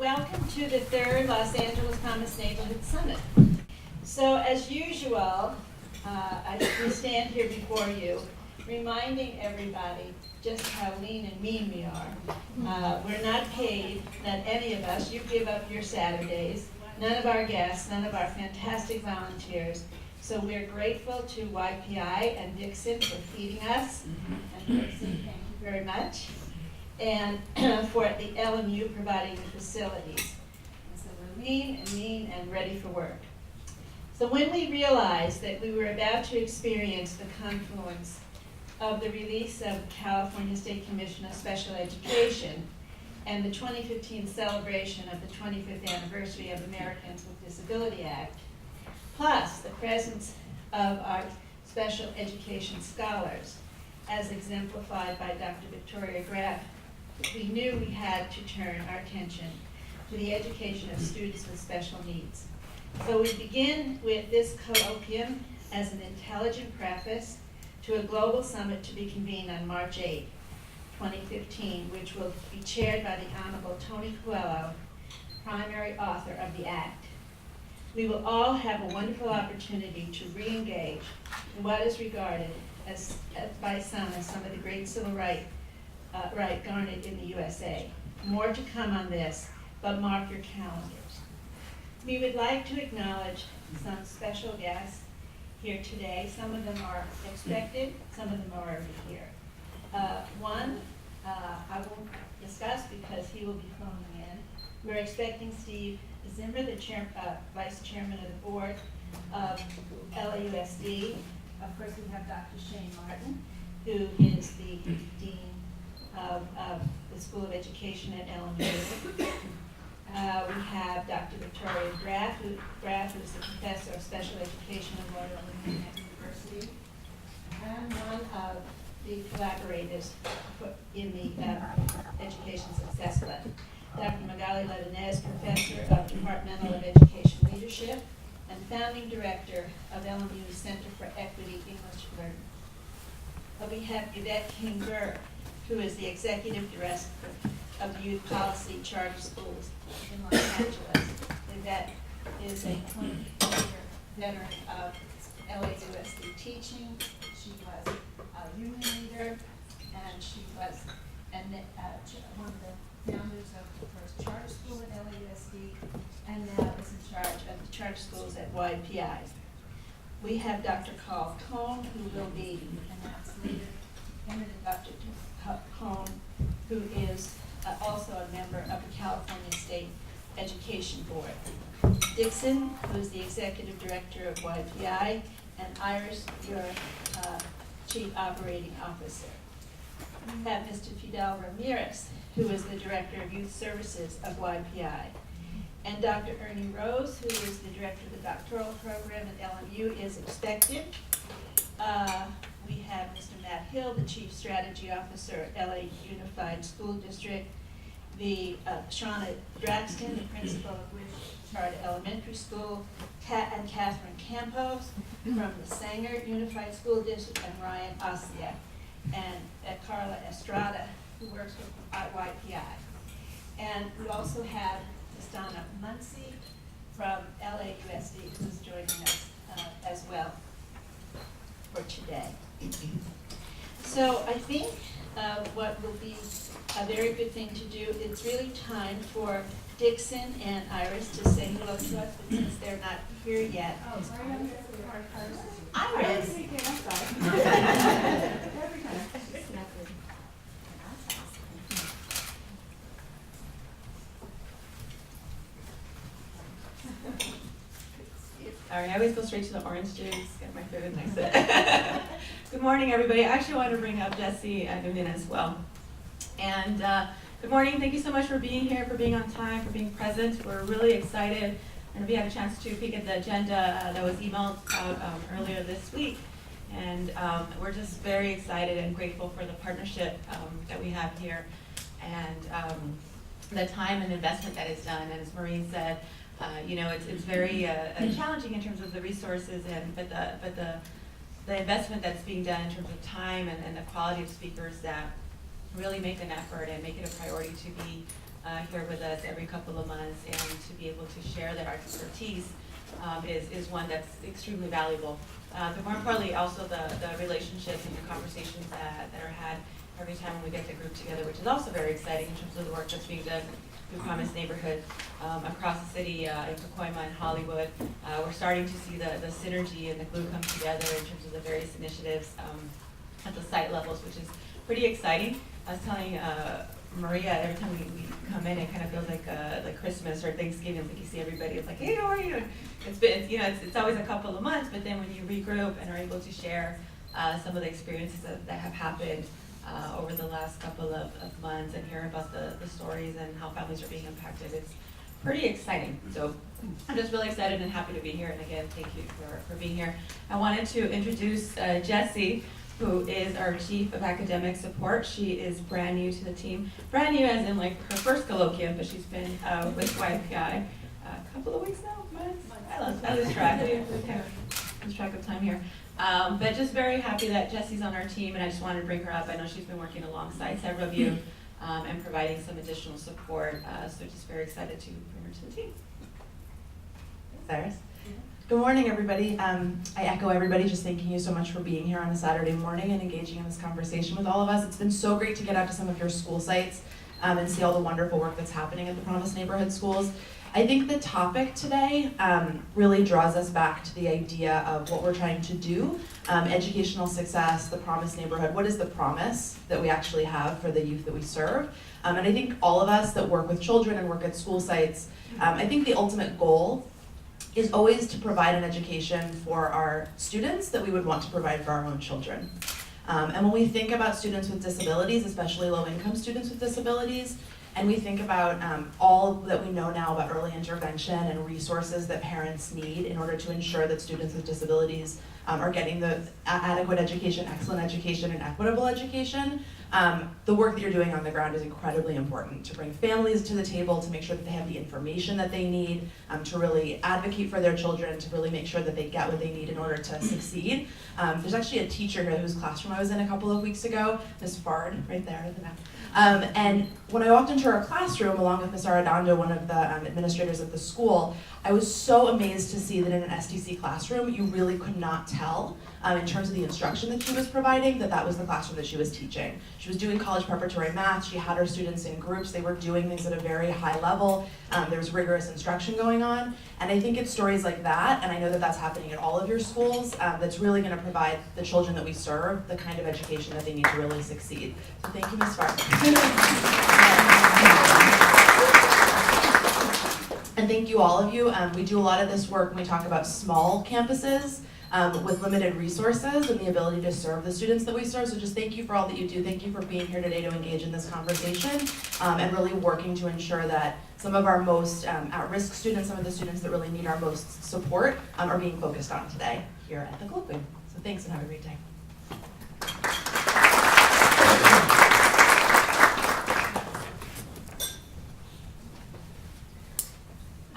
welcome to the third Los Angeles Commerce Neighborhood Summit. So as usual, we stand here before you, reminding everybody just how lean and mean we are. We're not paid, not any of us. You give up your Saturdays. None of our guests, none of our fantastic volunteers. So we're grateful to YPI and Dixon for feeding us. And Dixon, thank you very much. And for the LMU providing the facilities. And so we're lean and mean and ready for work. So when we realized that we were about to experience the confluence of the release of the California State Commission of Special Education and the 2015 celebration of the 25th anniversary of Americans with Disability Act, plus the presence of our special education scholars, as exemplified by Dr. Victoria Graff, we knew we had to turn our attention to the education of students with special needs. So we begin with this colloquium as an intelligent preface to a global summit to be convened on March 8, 2015, which will be chaired by the Honorable Tony Coelho, primary author of the Act. We will all have a wonderful opportunity to re-engage in what is regarded as by some as some of the great civil rights garnered in the USA. More to come on this, but mark your calendars. We would like to acknowledge some special guests here today. Some of them are expected, some of them are already here. One, I won't discuss because he will be phoning in. We're expecting Steve Zimmer, the Vice Chairman of the Board of LAUSD. Of course, we have Dr. Shane Martin, who is the Dean of the School of Education at LMU. We have Dr. Victoria Graff, who is the Professor of Special Education at Loyola University, and one of the collaborators in the Education Success Lab. Dr. Magali Ledonez, Professor of Departmental of Education Leadership and Founding Director of LMU's Center for Equity English Learning. We have Yvette King-Burr, who is the Executive Director of the Youth Policy Charter Schools in Los Angeles. Yvette is a 20-year veteran of LAUSD teaching. She was a union leader, and she was one of the founders of the first charter school at LAUSD, and now is in charge of the charter schools at YPI. We have Dr. Carl Cohn, who will be announced later, and then Dr. Cohn, who is also a member of the California State Education Board. Dixon, who is the Executive Director of YPI, and Iris, your Chief Operating Officer. We have Mr. Fidel Ramirez, who is the Director of Youth Services of YPI. And Dr. Ernie Rose, who is the Director of the Doctoral Program at LMU, is expected. We have Mr. Matt Hill, the Chief Strategy Officer at LA Unified School District, the Shauna Draxton, the Principal of Charter Elementary School, and Catherine Campos from the Sanger Unified School District, and Ryan Ossia, and Carla Estrada, who works with YPI. And we also have Donna Muncie from LAUSD, who's joining us as well for today. So I think what will be a very good thing to do, it's really time for Dixon and Iris to say hello to us, but since they're not here yet. Oh, sorry, I'm here for the hard part. Iris! I'm sorry. All right, I always go straight to the orange juice, get my food and exit. Good morning, everybody. I actually want to bring up Jesse Noonan as well. And good morning. Thank you so much for being here, for being on time, for being present. We're really excited. And we had a chance to peek at the agenda that was emailed out earlier this week. And we're just very excited and grateful for the partnership that we have here and the time and investment that is done. And as Maureen said, it's very challenging in terms of the resources, but the investment that's being done in terms of time and the quality of speakers that really make an effort and make it a priority to be here with us every couple of months, and to be able to share their expertise is one that's extremely valuable. But more importantly, also the relationships and the conversations that are had every time when we get the group together, which is also very exciting in terms of the work that's being done through Promise Neighborhood across the city, in Pacoima and Hollywood. We're starting to see the synergy and the glue come together in terms of the various initiatives at the site levels, which is pretty exciting. I was telling Maria, every time we come in, it kind of feels like Christmas or Thanksgiving. It's like you see everybody. It's like, hey, how are you? It's always a couple of months, but then when you regroup and are able to share some of the experiences that have happened over the last couple of months and hear about the stories and how families are being impacted, it's pretty exciting. So I'm just really excited and happy to be here. And again, thank you for being here. I wanted to introduce Jessie, who is our Chief of Academic Support. She is brand new to the team. Brand new as in like her first colloquium, but she's been with YPI a couple of weeks now, months? I lose track. We kind of lose track of time here. But just very happy that Jessie's on our team, and I just wanted to bring her up. I know she's been working alongside several of you and providing some additional support. So just very excited to bring her to the team. Cyrus. Good morning, everybody. I echo everybody just thanking you so much for being here on a Saturday morning and engaging in this conversation with all of us. It's been so great to get out to some of your school sites and see all the wonderful work that's happening at the Promise Neighborhood Schools. I think the topic today really draws us back to the idea of what we're trying to do, educational success, the Promise Neighborhood. What is the promise that we actually have for the youth that we serve? And I think all of us that work with children and work at school sites, I think the ultimate goal is always to provide an education for our students that we would want to provide for our own children. And when we think about students with disabilities, especially low-income students with disabilities, and we think about all that we know now about early intervention and resources that parents need in order to ensure that students with disabilities are getting the adequate education, excellent education, and equitable education, the work that you're doing on the ground is incredibly important to bring families to the table, to make sure that they have the information that they need, to really advocate for their children, to really make sure that they get what they need in order to succeed. There's actually a teacher here whose classroom I was in a couple of weeks ago, Ms. Fard, right there in the back. And when I walked into her classroom, along with Ms. Arredondo, one of the administrators at the school, I was so amazed to see that in an STC classroom, you really could not tell, in terms of the instruction that she was providing, that was the classroom that she was teaching. She was doing college preparatory math, she had her students in groups, they were doing things at a very high level, there was rigorous instruction going on, and I think it's stories like that, and I know that that's happening at all of your schools, that's really gonna provide the children that we serve the kind of education that they need to really succeed. So thank you, Ms. Farr. And thank you, all of you. We do a lot of this work when we talk about small campuses with limited resources and the ability to serve the students that we serve. So just thank you for all that you do. Thank you for being here today to engage in this conversation and really working to ensure that some of our most at-risk students, some of the students that really need our most support are being focused on today here at the Colloquium. So thanks and have a great day.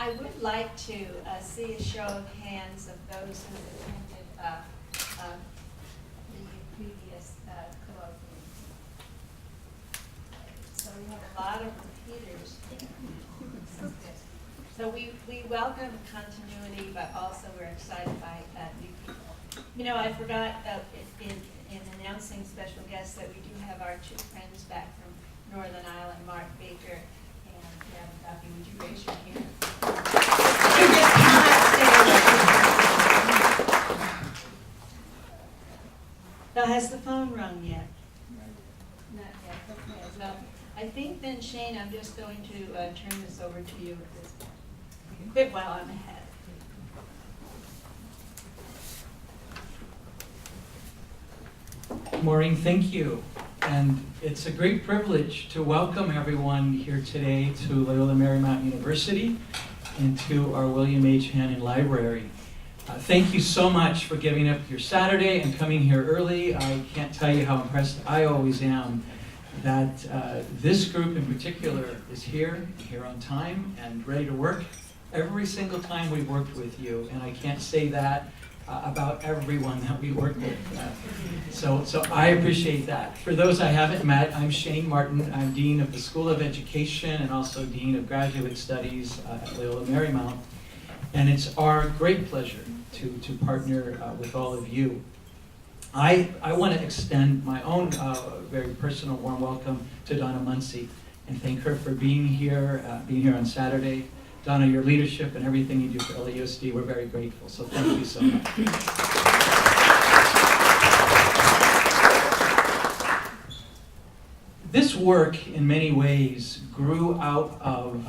I would like to see a show of hands of those who attended the previous colloquium. So we have a lot of repeaters. So we welcome continuity, but also we're excited by new people. You know, I forgot in announcing special guests that we do have our two friends back from Northern Ireland, Mark Baker and Gavin Duffy. Would you raise your hand? You just cannot stay away. Now, has the phone rung yet? Not yet. Okay. Well, I think then, Shane, I'm just going to turn this over to you at this point. You can quit while I'm ahead. Maureen, thank you. And it's a great privilege to welcome everyone here today to Loyola Marymount University and to our William H. Hannon Library. Thank you so much for giving up your Saturday and coming here early. I can't tell you how impressed I always am that this group in particular is here on time and ready to work every single time we've worked with you. And I can't say that about everyone that we work with. So I appreciate that. For those I haven't met, I'm Shane Martin. I'm Dean of the School of Education and also Dean of Graduate Studies at Loyola Marymount. And it's our great pleasure to partner with all of you. I want to extend my own very personal warm welcome to Donna Muncy and thank her for being here on Saturday. Donna, your leadership and everything you do for LAUSD, we're very grateful, so thank you so much. This work, in many ways, grew out of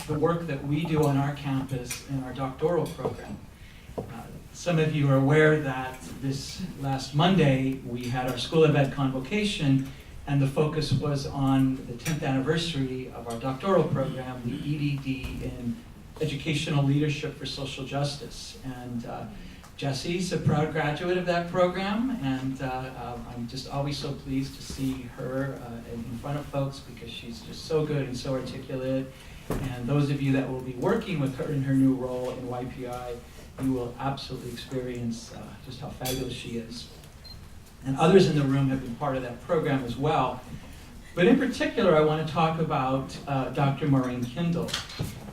the work that we do on our campus in our doctoral program. Some of you are aware that this last Monday, we had our School of Ed convocation, and the focus was on the 10th anniversary of our doctoral program, the EDD in Educational Leadership for Social Justice. And Jessie's a proud graduate of that program, and I'm just always so pleased to see her in front of folks because she's just so good and so articulate. And those of you that will be working with her in her new role in YPI, you will absolutely experience just how fabulous she is. And others in the room have been part of that program as well. But in particular, I want to talk about Dr. Maureen Kindle.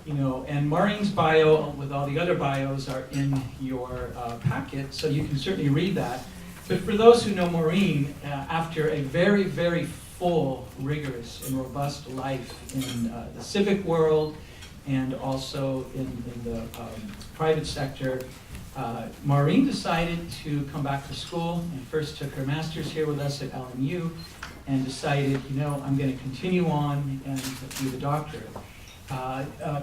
You know, and Maureen's bio, with all the other bios, are in your packet, so you can certainly read that. But for those who know Maureen, after a very, very full, rigorous, and robust life in the civic world and also in the private sector, Maureen decided to come back to school and first took her master's here with us at LMU and decided, you know, I'm going to continue on and do the doctorate.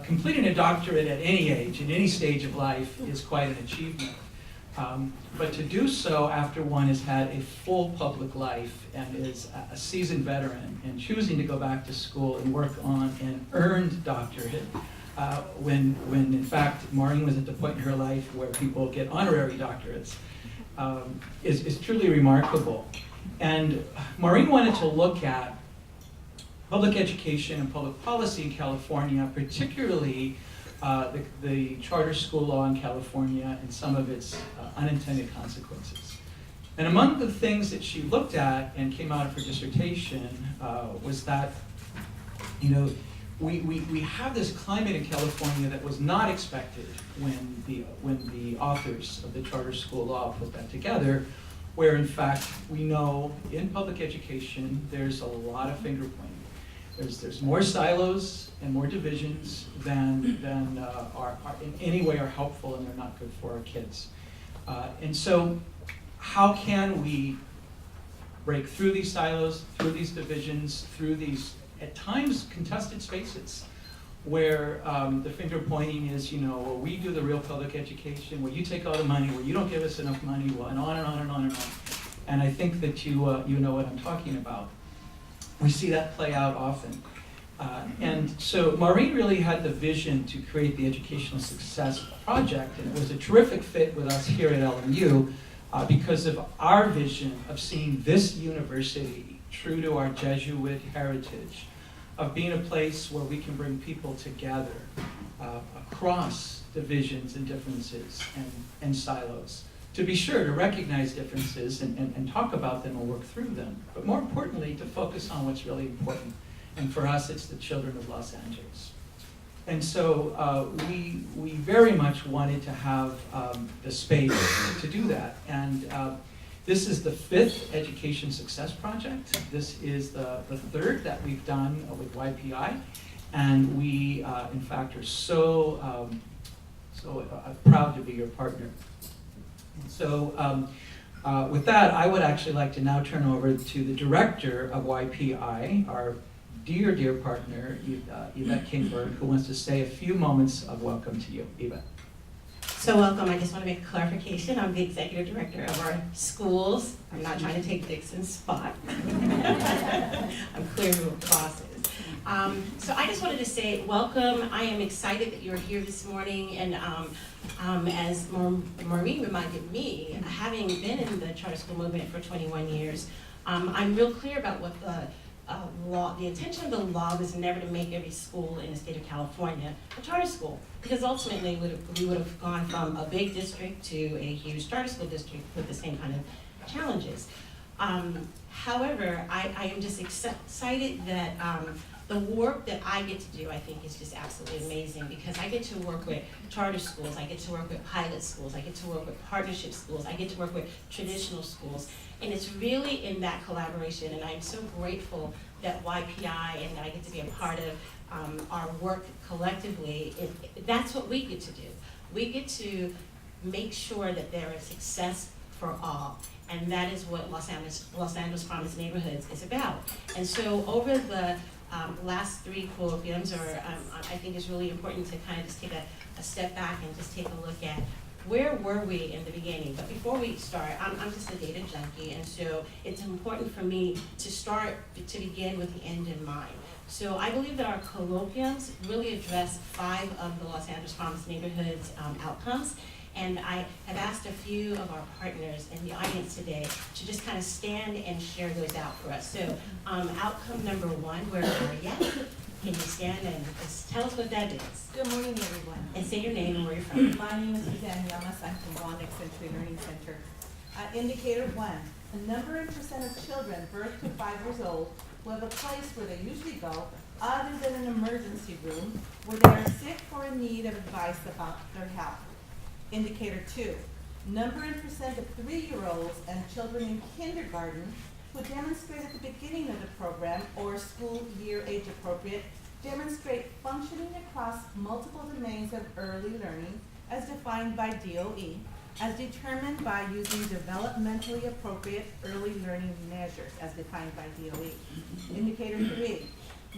Completing a doctorate at any age, in any stage of life, is quite an achievement. But to do so after one has had a full public life and is a seasoned veteran and choosing to go back to school and work on an earned doctorate, when in fact Maureen was at the point in her life where people get honorary doctorates, is truly remarkable. And Maureen wanted to look at public education and public policy in California, particularly the charter school law in California and some of its unintended consequences. And among the things that she looked at and came out of her dissertation was that, you know, we have this climate in California that was not expected when the authors of the charter school law put that together, where in fact we know in public education there's a lot of finger pointing. There's more silos and more divisions than are in any way are helpful, and they're not good for our kids. And so how can we break through these silos, through these divisions, through these at times contested spaces where the finger pointing is, you know, well, we do the real public education, where you take all the money, where you don't give us enough money, well, and on and on and on and on. And I think that you know what I'm talking about. We see that play out often. And so Maureen really had the vision to create the Educational Success Project, and it was a terrific fit with us here at LMU because of our vision of seeing this university true to our Jesuit heritage, of being a place where we can bring people together across divisions and differences and silos. To be sure, to recognize differences and talk about them and work through them, but more importantly, to focus on what's really important. And for us, it's the children of Los Angeles. And so we very much wanted to have the space to do that. And this is the 5th Education Success Project. This is the 3rd that we've done with YPI. And we, in fact, are so proud to be your partner. So with that, I would actually like to now turn over to the director of YPI, our dear, dear partner, Yvette Kingberg, who wants to say a few moments of welcome to you. Yvette. So welcome. I just want to make a clarification. I'm the executive director of our schools. I'm not trying to take Dixon's spot. I'm clear who the boss is. So I just wanted to say welcome. I am excited that you're here this morning, and as Maureen reminded me, having been in the charter school movement for 21 years, I'm real clear about what the law, the intention of the law was never to make every school in the state of California a charter school, because ultimately we would have gone from a big district to a huge charter school district with the same kind of challenges. However, I am just excited that the work that I get to do, I think, is just absolutely amazing, because I get to work with charter schools, I get to work with pilot schools, I get to work with partnership schools, I get to work with traditional schools, and it's really in that collaboration, and I'm so grateful that YPI and that I get to be a part of our work collectively. That's what we get to do. We get to make sure that there is success for all. And that is what Los Angeles Promise Neighborhoods is about. And so over the last 3 colloquiums, I think it's really important to kind of just take a step back and just take a look at where were we in the beginning. But before we start, I'm just a data junkie, and so it's important for me to begin with the end in mind. So I believe that our colloquiums really address 5 of the Los Angeles Promise Neighborhoods outcomes. And I have asked a few of our partners in the audience today to just kind of stand and share those out for us. So outcome number 1, where are you? Can you stand and just tell us what that is? Good morning, everyone. And say your name and where you're from. My name is Suzanne Llamas. I'm from Wanda Century Learning Center. Indicator 1, a number and percent of children birth to 5 years old will have a place where they usually go other than an emergency room where they are sick or in need of advice about their health. Indicator 2, number and percent of 3-year-olds and children in kindergarten who demonstrate at the beginning of the program or school year age appropriate demonstrate functioning across multiple domains of early learning as defined by DOE, as determined by using developmentally appropriate early learning measures as defined by DOE. Indicator 3,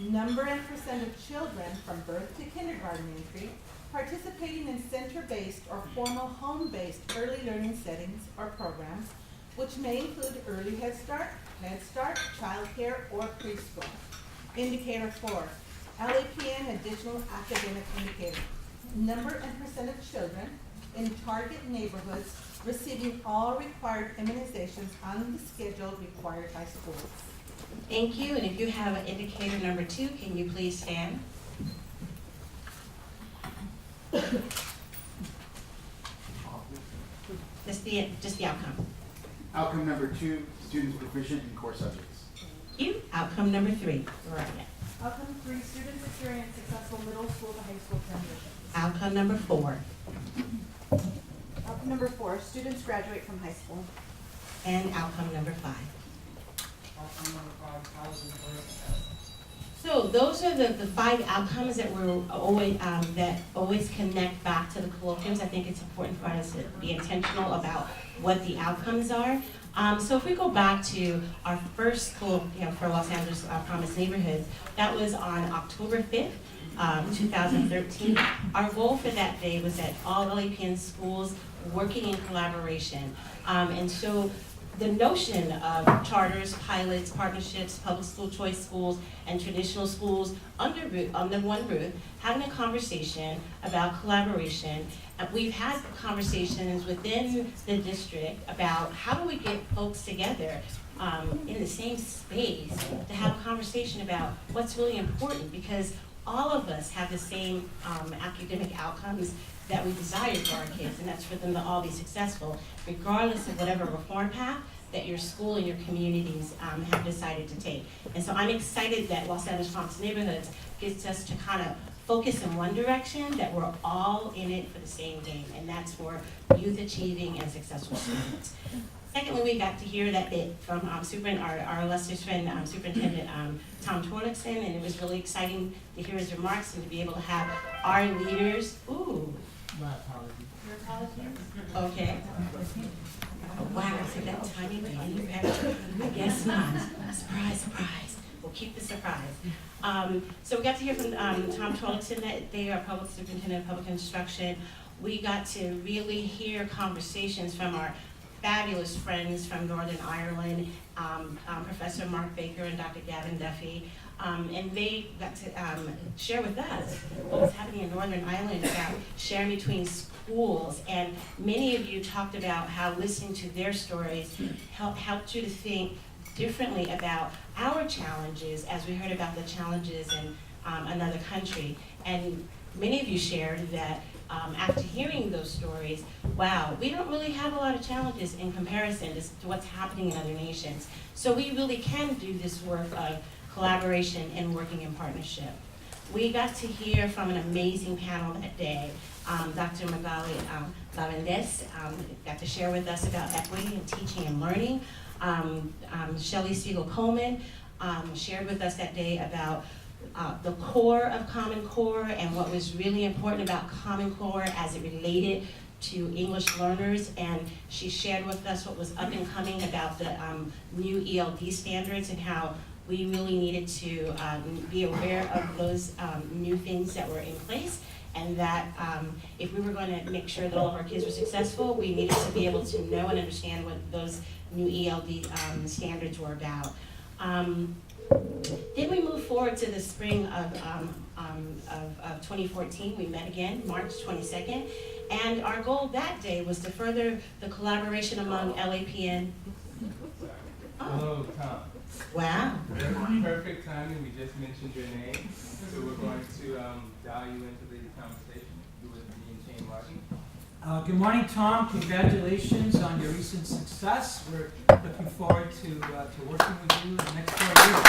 number and percent of children from birth to kindergarten entry participating in center-based or formal home-based early learning settings or programs, which may include early Head Start, child care, or preschool. Indicator 4, LAPN additional academic indicator. Number and percent of children in target neighborhoods receiving all required immunizations on the schedule required by schools. Thank you, and if you have an indicator number 2, can you please stand? Just the outcome. Outcome number 2, students proficient in core subjects. Thank you. Outcome number 3. Right. Outcome 3, students experience successful middle school to high school transitions. Outcome number 4. Outcome number 4, students graduate from high school. And outcome number 5. Outcome number 5, college and career success. So those are the 5 outcomes that we're always connect back to the colloquiums. I think it's important for us to be intentional about what the outcomes are. So if we go back to our first colloquium for Los Angeles Promise Neighborhoods, that was on October 5th, 2013. Our goal for that day was that all LAPN schools working in collaboration. And so the notion of charters, pilots, partnerships, public school choice schools, and traditional schools under one roof, having a conversation about collaboration. We've had conversations within the district about how do we get folks together in the same space to have a conversation about what's really important, because all of us have the same academic outcomes that we desire for our kids, and that's for them to all be successful, regardless of whatever reform path that your school and your communities have decided to take. And so I'm excited that Los Angeles Promise Neighborhoods gets us to kind of focus in one direction, that we're all in it for the same game, and that's for youth achieving and successful students. Secondly, we got to hear that bit from our illustrious friend, Superintendent Tom Torlakson, and it was really exciting to hear his remarks and to be able to have our leaders, My apologies. Your apologies. okay. Oh, wow, I said that tiny bit any better? I guess not. Surprise, surprise. We'll keep the surprise. So we got to hear from Tom Torlakson, that they are Public Superintendent of Public Instruction. We got to really hear conversations from our fabulous friends from Northern Ireland, Professor Mark Baker and Dr. Gavin Duffy. And they got to share with us what was happening in Northern Ireland about sharing between schools. And many of you talked about how listening to their stories helped you to think differently about our challenges as we heard about the challenges in another country. And many of you shared that after hearing those stories, wow, we don't really have a lot of challenges in comparison to what's happening in other nations. So we really can do this work of collaboration and working in partnership. We got to hear from an amazing panel that day. Dr. Magali Lavendes got to share with us about equity in teaching and learning. Shelley Siegel-Coleman shared with us that day about the core of Common Core and what was really important about Common Core as it related to English learners, and she shared with us what was up and coming about the new ELD standards and how we really needed to be aware of those new things that were in place, and that if we were going to make sure that all of our kids were successful, we needed to be able to know and understand what those new ELD standards were about. Then we moved forward to the spring of 2014. We met again, March 22nd, and our goal that day was to further the collaboration among LAPN. Hello, Tom. Wow. Perfect timing. We just mentioned your name, so we're going to dial you into the conversation with me and Shane Martin. Good morning, Tom. Congratulations on your recent success. We're looking forward to working with you in the next 4 years.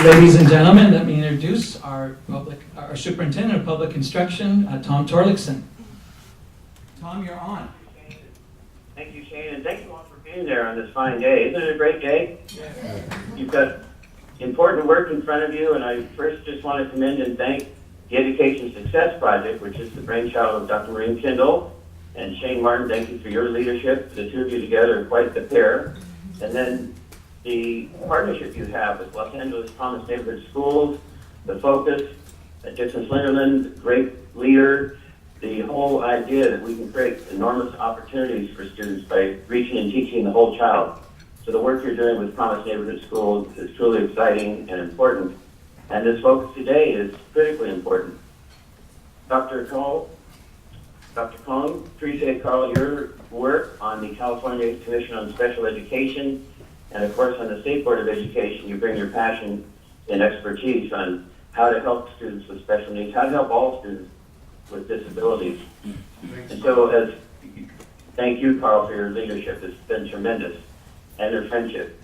Ladies and gentlemen, let me introduce our Superintendent of Public Instruction, Tom Torlakson. Tom, you're on. Thank you, Shane, and thank you all for being there on this fine day. Isn't it a great day? Yes. You've got important work in front of you, and I first just want to commend and thank the Education Success Project, which is the brainchild of Dr. Maureen Kindle, and Shane Martin, thank you for your leadership. The two of you together are quite the pair. And then the partnership you have with Los Angeles Thomas Neighborhood Schools, the focus, Dixon Slinderland, great leader, the whole idea that we can create enormous opportunities for students by reaching and teaching the whole child. So the work you're doing with Promise Neighborhood Schools is truly exciting and important. And this focus today is critically important. Dr. Cohn, appreciate, Carl, your work on the California Commission on Special Education, and of course on the State Board of Education. You bring your passion and expertise on how to help students with special needs, how to help all students with disabilities. And so thank you, Carl, for your leadership. It's been tremendous, and your friendship.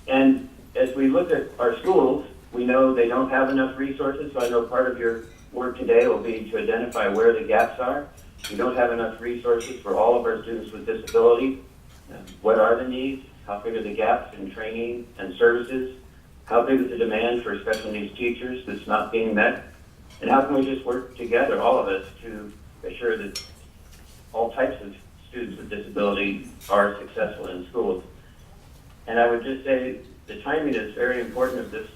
And as we look at our schools, we know they don't have enough resources, so I know part of your work today will be to identify where the gaps are. We don't have enough resources for all of our students with disability. What are the needs? How big are the gaps in training and services? How big is the demand for special needs teachers that's not being met? And how can we just work together, all of us, to assure that all types of students with disability are successful in schools? And I would just say the timing is very important of this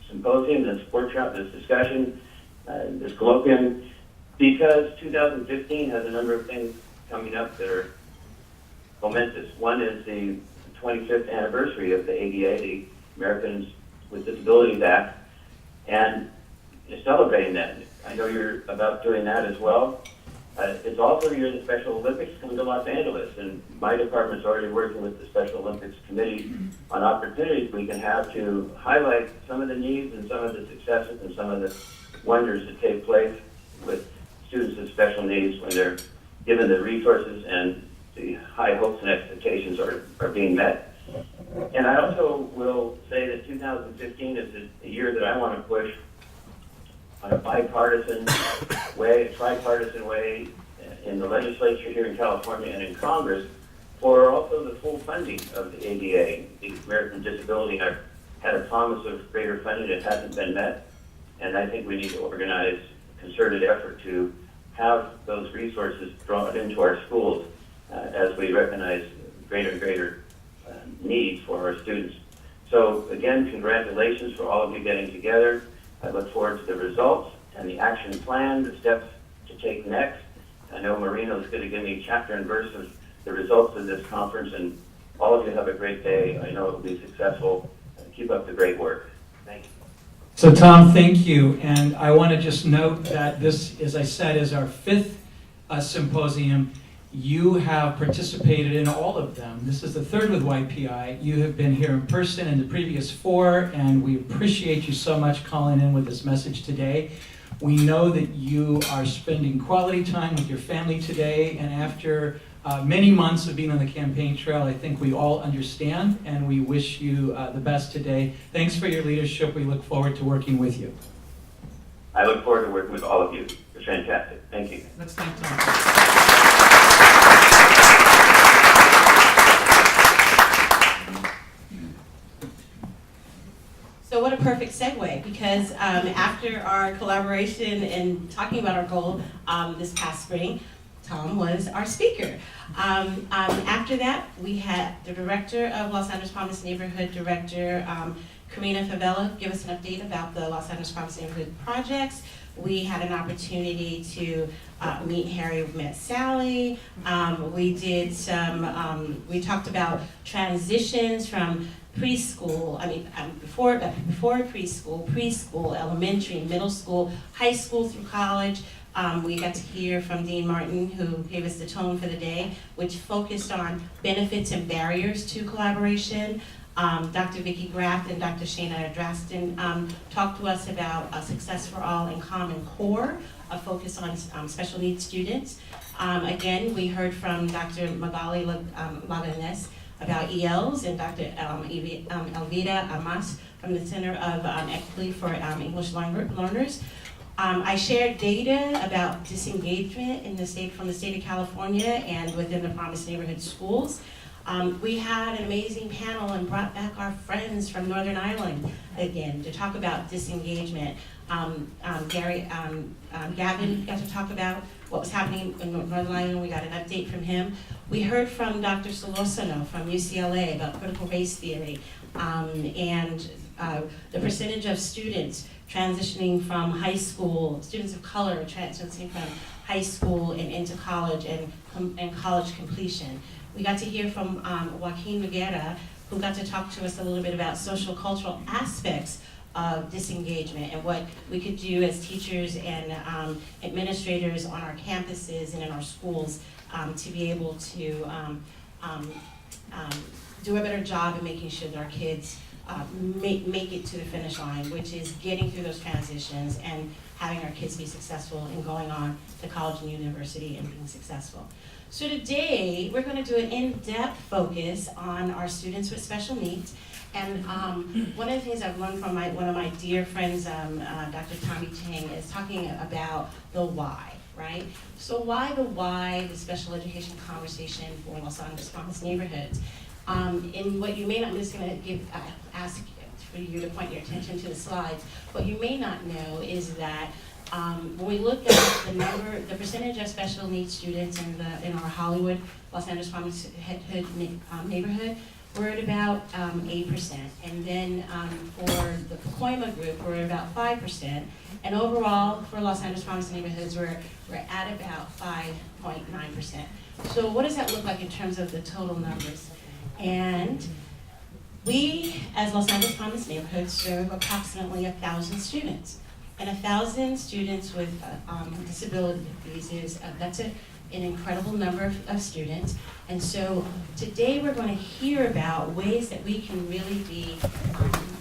symposium, this workshop, this discussion, this colloquium, because 2015 has a number of things coming up that are momentous. One is the 25th anniversary of the ADA, the Americans with Disabilities Act, and celebrating that. I know you're about doing that as well. It's also the year the Special Olympics come to Los Angeles, and my department's already working with the Special Olympics Committee on opportunities we can have to highlight some of the needs and some of the successes and some of the wonders that take place with students with special needs when they're given the resources and the high hopes and expectations are being met. And I also will say that 2015 is a year that I want to push on a bipartisan way, a tripartisan way in the legislature here in California and in Congress for also the full funding of the ADA. The American Disability Act had a promise of greater funding that hasn't been met, and I think we need to organize a concerted effort to have those resources drawn into our schools as we recognize greater and greater needs for our students. So again, congratulations for all of you getting together. I look forward to the results and the action plan, the steps to take next. I know Marino's going to give me chapter and verse of the results of this conference, and all of you have a great day. I know it will be successful. Keep up the great work. Thank you. So Tom, thank you. And I want to just note that this, as I said, is our 5th symposium. You have participated in all of them. This is the third with YPI. You have been here in person in the previous 4, and we appreciate you so much calling in with this message today. We know that you are spending quality time with your family today, and after many months of being on the campaign trail, I think we all understand, and we wish you the best today. Thanks for your leadership. We look forward to working with you. I look forward to working with all of you. It's fantastic. Thank you. Let's thank Tom. So what a perfect segue, because after our collaboration and talking about our goal this past spring, Tom was our speaker. After that, we had the director of Los Angeles Promise Neighborhood Director, Karina Favela, give us an update about the Los Angeles Promise Neighborhood projects. We had an opportunity to meet Harry, met Sally. We did some, we talked about transitions from preschool, before preschool, elementary, middle school, high school through college. We got to hear from Dean Martin, who gave us the tone for the day, which focused on benefits and barriers to collaboration. Dr. Vicki Graft and Dr. Shana Draston talked to us about Success for All and Common Core, a focus on special needs students. Again, we heard from Dr. Magali Laganes about ELs and Dr. Elvira Amas from the Center of Equity for English Learners. I shared data about disengagement in the state, from the state of California and within the Promise Neighborhood schools. We had an amazing panel and brought back our friends from Northern Ireland again to talk about disengagement. Gavin got to talk about what was happening in Northern Ireland. We got an update from him. We heard from Dr. Solosano from UCLA about critical race theory and the percentage of students transitioning from high school, students of color transitioning from high school and into college and college completion. We got to hear from Joaquin Noguera, who got to talk to us a little bit about social cultural aspects of disengagement and what we could do as teachers and administrators on our campuses and in our schools to be able to do a better job in making sure that our kids make it to the finish line, which is getting through those transitions and having our kids be successful and going on to college and university and being successful. So today, we're going to do an in-depth focus on our students with special needs. And one of the things I've learned from one of my dear friends, Dr. Tommy Chang, is talking about the why, right? So why the special education conversation for Los Angeles Promise Neighborhoods? And what you may not, I'm just going to ask for you to point your attention to the slides. What you may not know is that when we look at the percentage of special needs students in our Hollywood, Los Angeles Promise neighborhood, we're at about 8%. And then for the Pacoima group, we're at about 5%. And overall, for Los Angeles Promise neighborhoods, we're at about 5.9%. So what does that look like in terms of the total numbers? And we, as Los Angeles Promise neighborhoods, serve approximately 1,000 students. And 1,000 students with disabilities that's an incredible number of students. And so today we're going to hear about ways that we can really be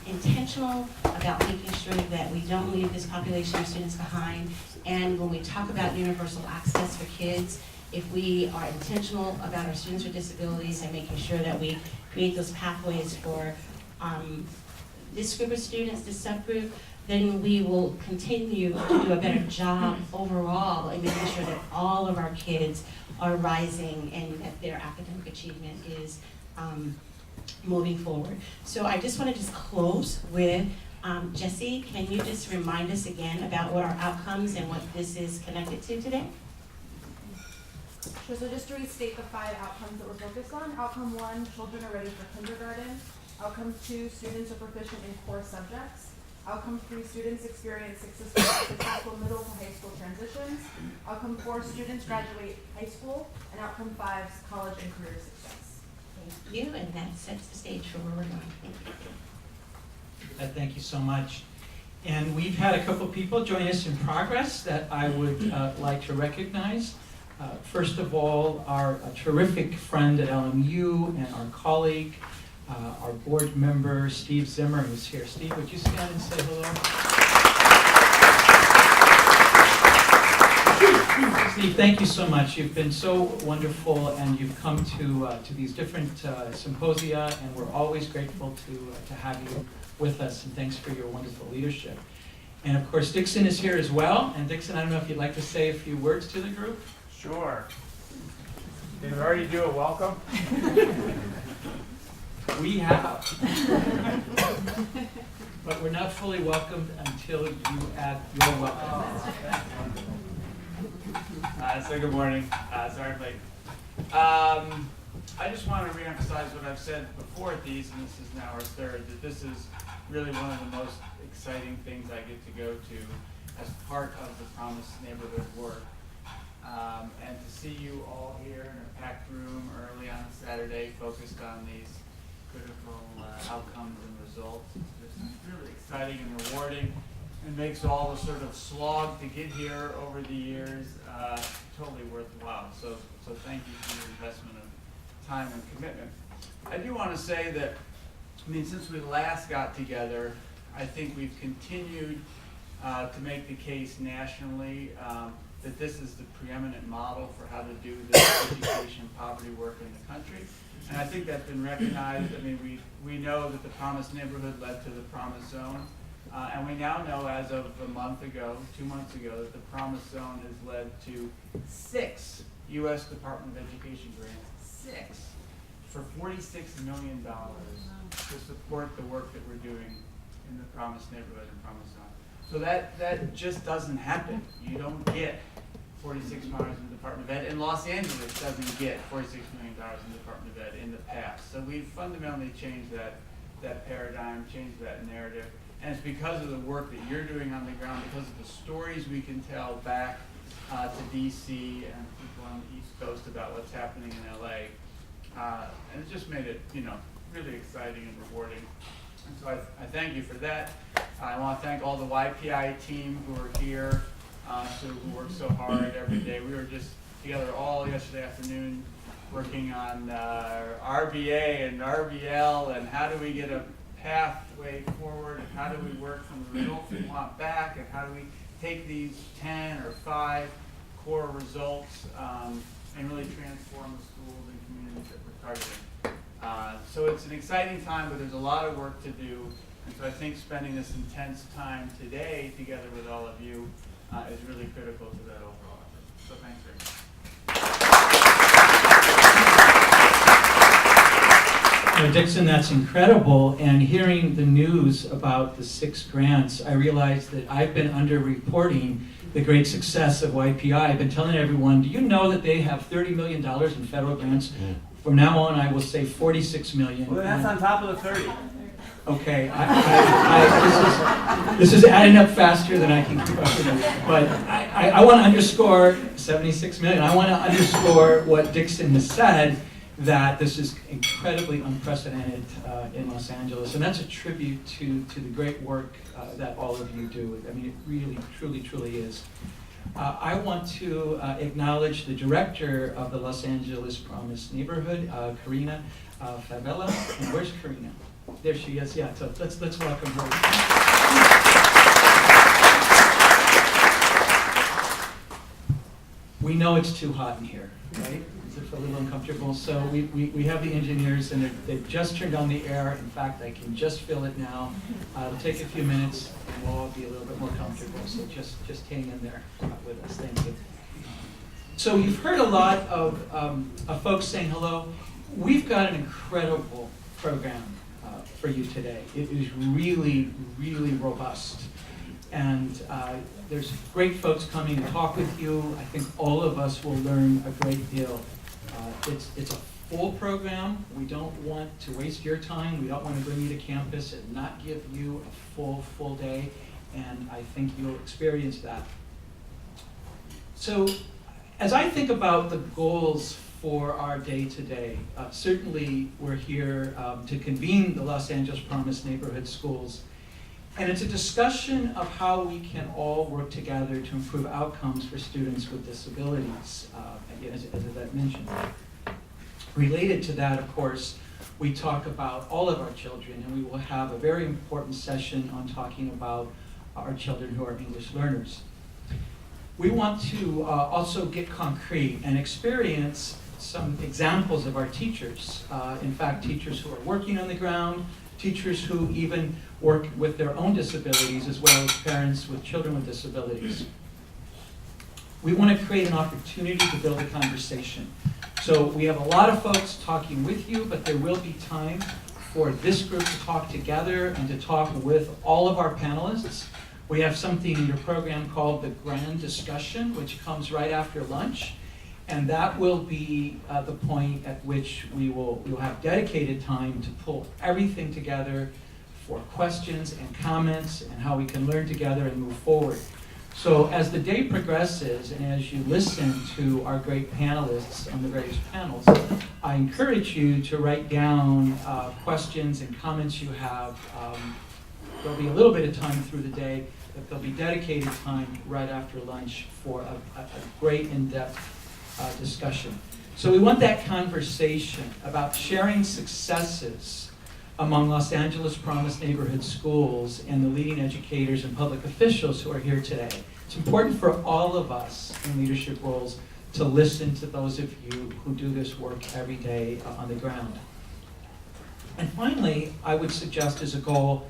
intentional about making sure that we don't leave this population of students behind. And when we talk about universal access for kids, if we are intentional about our students with disabilities and making sure that we create those pathways for this group of students, this subgroup, then we will continue to do a better job overall in making sure that all of our kids are rising and that their academic achievement is moving forward. So I just want to just close with Jesse, can you just remind us again about what our outcomes and what this is connected to today? Sure, so just to restate the 5 outcomes that we're focused on. Outcome 1, children are ready for kindergarten. Outcome 2, students are proficient in core subjects. Outcome 3, students experience successful middle to high school transitions. Outcome 4, students graduate high school. And outcome 5, college and career success. Thank you, and that sets the stage for where we're going. Thank you. Thank you so much. And we've had a couple people join us in progress that I would like to recognize. First of all, our terrific friend at LMU and our colleague, our board member, Steve Zimmer, who's here. Steve, would you stand and say hello? Steve, thank you so much. You've been so wonderful, and you've come to these different symposia, and we're always grateful to have you with us, and thanks for your wonderful leadership. And of course, Dixon is here as well. And Dixon, I don't know if you'd like to say a few words to the group? Sure. Did we already do a welcome? We have. But we're not fully welcomed until you add your welcome. So good morning. Sorry I'm late. I just want to reemphasize what I've said before at these, and this is now our third, that this is really one of the most exciting things I get to go to as part of the Promise Neighborhood work. And to see you all here in a packed room early on a Saturday focused on these critical outcomes and results, it's just really exciting and rewarding, and makes all the sort of slog to get here over the years totally worthwhile. So thank you for your investment of time and commitment. I do want to say that, since we last got together, I think we've continued to make the case nationally that this is the preeminent model for how to do this education poverty work in the country. And I think that's been recognized. We know that the Promise Neighborhood led to the Promise Zone. And we now know, as of 2 months ago, that the Promise Zone has led to 6 U.S. Department of Education grants, 6, for $46 million to support the work that we're doing in the Promise Neighborhood and Promise Zone. So that just doesn't happen. You don't get $46 million in the Department of Ed, and Los Angeles doesn't get $46 million in the Department of Ed in the past. So we've fundamentally changed that paradigm, changed that narrative. And it's because of the work that you're doing on the ground, because of the stories we can tell back to DC and people on the East Coast about what's happening in LA. And it's just made it, really exciting and rewarding. And so I thank you for that. I want to thank all the YPI team who are here, who work so hard every day. We were just together all yesterday afternoon working on RBA and RBL and how do we get a pathway forward, and how do we work from the results we want back, and how do we take these 10 or 5 core results and really transform the schools and communities that we're targeting. So it's an exciting time, but there's a lot of work to do. And so I think spending this intense time today together with all of you is really critical to that overall effort. So thanks very much. Dixon, that's incredible. And hearing the news about the 6 grants, I realized that I've been underreporting the great success of YPI. I've been telling everyone, do you know that they have $30 million in federal grants? From now on, I will say $46 million. Well, that's on top of the 30. Okay, this is adding up faster than I can keep up with it. But I want to underscore 76 million. I want to underscore what Dixon has said, that this is incredibly unprecedented in Los Angeles. And that's a tribute to the great work that all of you do. It really, truly is. I want to acknowledge the director of the Los Angeles Promise Neighborhood, Karina Favela. And where's Karina? There she is. Yeah. So let's welcome her. We know it's too hot in here, right? It's a little uncomfortable. So we have the engineers, and they've just turned on the air. In fact, I can just feel it now. It'll take a few minutes, and we'll all be a little bit more comfortable. So just hang in there with us. Thank you. So you've heard a lot of folks saying hello. We've got an incredible program for you today. It is really, really robust. And there's great folks coming to talk with you. I think all of us will learn a great deal. It's a full program. We don't want to waste your time. We don't want to bring you to campus and not give you a full day. And I think you'll experience that. So as I think about the goals for our day today, certainly we're here to convene the Los Angeles Promise Neighborhood Schools. And it's a discussion of how we can all work together to improve outcomes for students with disabilities, as I mentioned. Related to that, of course, we talk about all of our children, and we will have a very important session on talking about our children who are English learners. We want to also get concrete and experience some examples of our teachers. In fact, teachers who are working on the ground, teachers who even work with their own disabilities, as well as parents with children with disabilities. We want to create an opportunity to build a conversation. So we have a lot of folks talking with you, but there will be time for this group to talk together and to talk with all of our panelists. We have something in your program called the Grand Discussion, which comes right after lunch. And that will be the point at which we will have dedicated time to pull everything together for questions and comments and how we can learn together and move forward. So as the day progresses and as you listen to our great panelists on the various panels, I encourage you to write down questions and comments you have. There'll be a little bit of time through the day, but there'll be dedicated time right after lunch for a great in-depth discussion. So we want that conversation about sharing successes among Los Angeles Promise neighborhood schools and the leading educators and public officials who are here today. It's important for all of us in leadership roles to listen to those of you who do this work every day on the ground. And finally, I would suggest as a goal,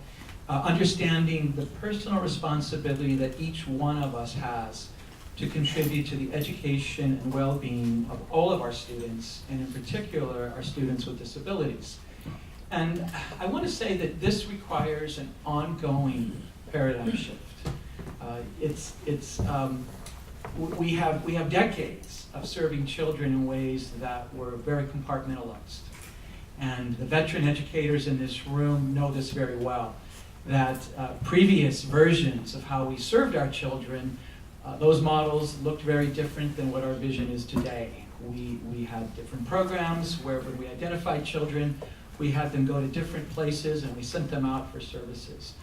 understanding the personal responsibility that each one of us has to contribute to the education and well-being of all of our students, and in particular, our students with disabilities. And I want to say that this requires an ongoing paradigm shift. We have decades of serving children in ways that were very compartmentalized. And the veteran educators in this room know this very well, that previous versions of how we served our children, those models looked very different than what our vision is today. We had different programs where when we identified children, we had them go to different places and we sent them out for services.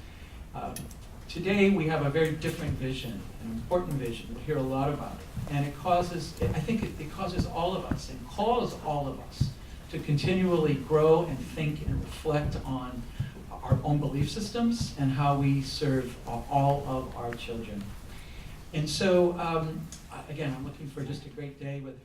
Today we have a very different vision, an important vision. We'll hear a lot about it. And I think it causes all of us and calls all of us to continually grow and think and reflect on our own belief systems and how we serve all of our children. And so, again, I'm looking for just a great day with